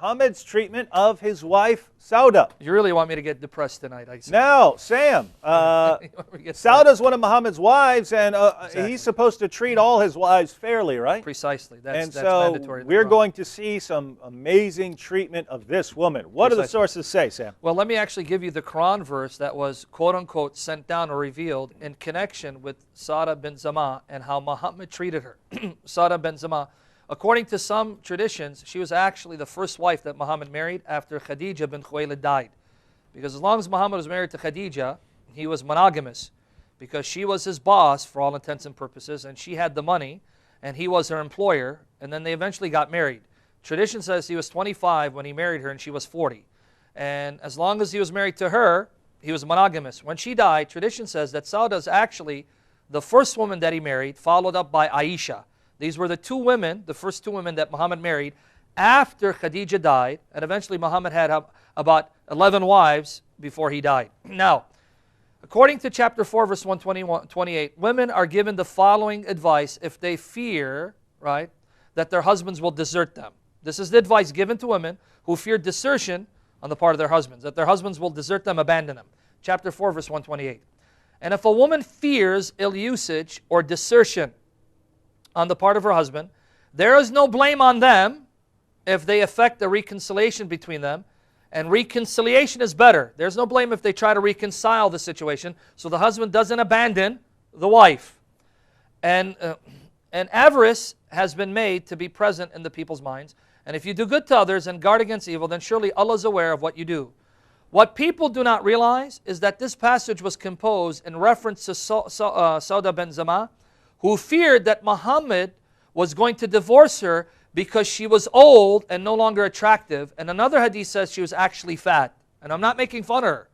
Muhammad's treatment of his wife, Sauda. You really want me to get depressed tonight, I see. Now, Sam, Sauda's one of Muhammad's wives, and he's supposed to treat all his wives fairly, right? Precisely. That's so mandatory. We're going to see some amazing treatment of this woman. What do the sources say, Sam? Well, let me actually give you the Quran verse that was, quote-unquote, sent down or revealed in connection with Sauda bint Zam'ah and how Muhammad treated her. Sauda bint Zam'ah, according to some traditions, she was actually the first wife that Muhammad married after Khadija bint Khuwaylid died. Because as long as Muhammad was married to Khadija, he was monogamous. Because she was his boss for all intents and purposes, and she had the money, and he was her employer, and then they eventually got married. Tradition says he was 25 when he married her, and she was 40. And as long as he was married to her, he was monogamous. When she died, tradition says that Sauda is actually the first woman that he married, followed up by Aisha. These were the two women, the first two women that Muhammad married after Khadija died, and eventually Muhammad had about 11 wives before he died. Now, according to chapter 4, verse 128, women are given the following advice if they fear, right, that their husbands will desert them. This is the advice given to women who fear desertion on the part of their husbands, that their husbands will desert them, abandon them. Chapter 4, verse 128. And if a woman fears ill usage or desertion on the part of her husband, there is no blame on them if they effect a reconciliation between them. And reconciliation is better. There's no blame if they try to reconcile the situation so the husband doesn't abandon the wife. And avarice has been made to be present in the people's minds. And if you do good to others and guard against evil, then surely Allah is aware of what you do. What people do not realize is that this passage was composed in reference to Sauda bint Zam'ah, who feared that Muhammad was going to divorce her because she was old and no longer attractive. And another hadith says she was actually fat. And I'm not making fun of her.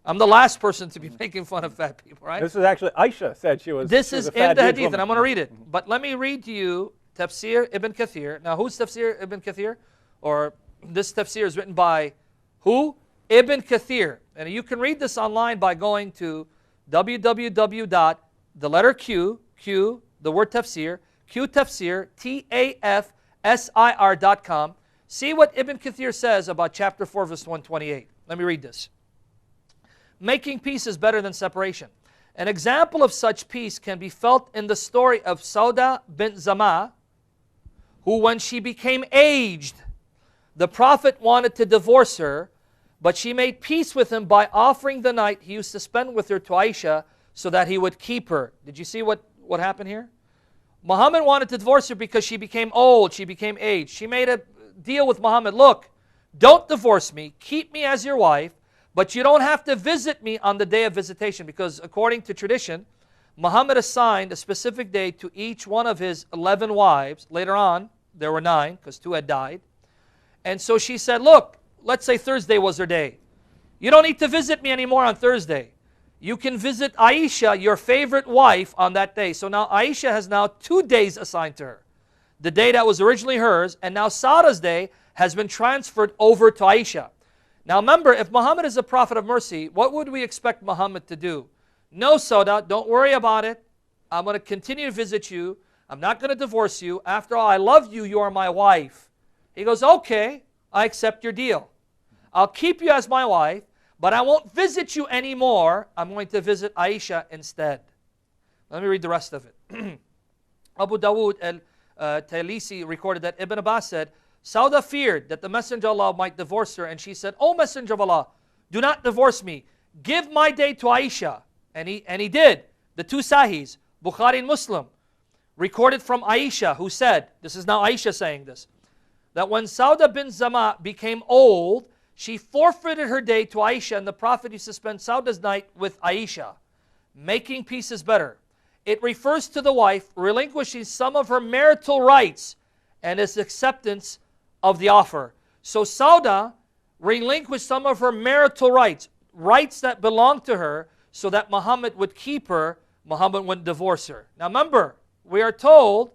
I'm the last person to be making fun of fat people, right? This is actually, Aisha said she was This is in the hadith, and I'm going to read it. But let me read to you Tafsir Ibn Kathir. Now, who's Tafsir Ibn Kathir? Or this Tafsir is written by who? Ibn Kathir. And you can read this online by going to www. The letter Q, the word tafsir, Q-Tafsir, Tafsir.com. See what Ibn Kathir says about chapter 4, verse 128. Let me read this. Making peace is better than separation. An example of such peace can be felt in the story of Sauda bint Zam'ah, who when she became aged, the Prophet wanted to divorce her, but she made peace with him by offering the night he used to spend with her to Aisha, so that he would keep her. Did you see what happened here? Muhammad wanted to divorce her because she became old, she became aged. She made a deal with Muhammad, look, don't divorce me, keep me as your wife, but you don't have to visit me on the day of visitation, because according to tradition, Muhammad assigned a specific day to each one of his 11 wives. Later on, there were 9, because 2 had died. And so she said, look, let's say Thursday was her day. You don't need to visit me anymore on Thursday. You can visit Aisha, your favorite wife, on that day. So now Aisha has now 2 days assigned to her. The day that was originally hers, and now Sauda's day has been transferred over to Aisha. Now remember, if Muhammad is a prophet of mercy, what would we expect Muhammad to do? No, Sauda, don't worry about it. I'm going to continue to visit you. I'm not going to divorce you. After all, I love you. You are my wife. He goes, okay, I accept your deal. I'll keep you as my wife, but I won't visit you anymore. I'm going to visit Aisha instead. Let me read the rest of it. Abu Dawood al-Taylisi recorded that Ibn Abbas said, Sauda feared that the Messenger of Allah might divorce her, and she said, O Messenger of Allah, do not divorce me. Give my day to Aisha. And he did. The 2 Sahihs, Bukhari and Muslim, recorded from Aisha, who said, this is now Aisha saying this, that when Sauda bint Zam'ah became old, she forfeited her day to Aisha, and the Prophet used to spend Sauda's night with Aisha. Making peace is better. It refers to the wife relinquishing some of her marital rights and its acceptance of the offer. So Sauda relinquished some of her marital rights, rights that belonged to her, so that Muhammad would keep her, Muhammad wouldn't divorce her. Now remember, we are told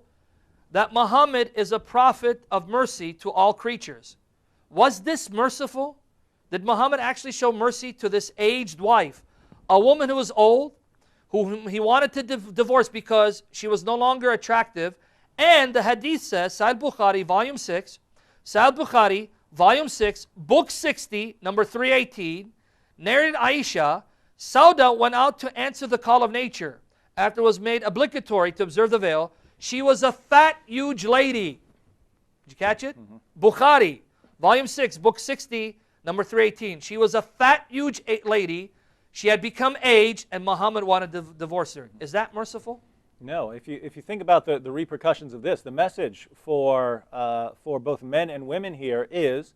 that Muhammad is a prophet of mercy to all creatures. Was this merciful? Did Muhammad actually show mercy to this aged wife, a woman who was old, whom he wanted to divorce because she was no longer attractive? And the hadith says, Sahih Bukhari, volume 6, Sahih Bukhari, Volume 6, Book 60, number 318, narrated Aisha, Sauda went out to answer the call of nature. After it was made obligatory to observe the veil, she was a fat, huge lady. Did you catch it? Bukhari, Volume 6, Book 60, number 318. She was a fat, huge lady. She had become aged, and Muhammad wanted to divorce her. Is that merciful? No. If you think about the repercussions of this, the message for both men and women here is,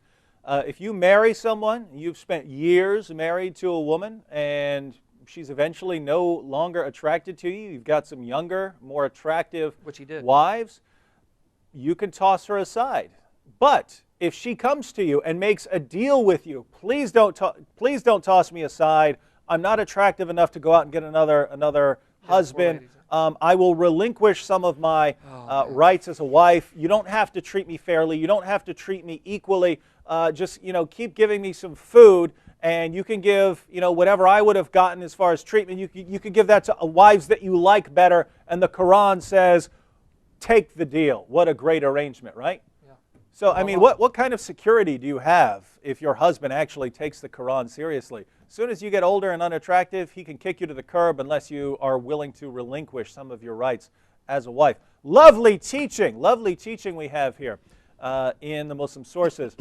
if you marry someone, you've spent years married to a woman, and she's eventually no longer attracted to you, you've got some younger, more attractive wives, you can toss her aside. But if she comes to you and makes a deal with you, please don't toss me aside. I'm not attractive enough to go out and get another husband. I will relinquish some of my rights as a wife. You don't have to treat me fairly. You don't have to treat me equally. Just keep giving me some food, and you can give whatever I would have gotten as far as treatment. You could give that to wives that you like better. And the Quran says, take the deal. What a great arrangement, right? Yeah. So I mean, what kind of security do you have if your husband actually takes the Quran seriously? As soon as you get older and unattractive, he can kick you to the curb unless you are willing to relinquish some of your rights as a wife. Lovely teaching we have here in the Muslim sources.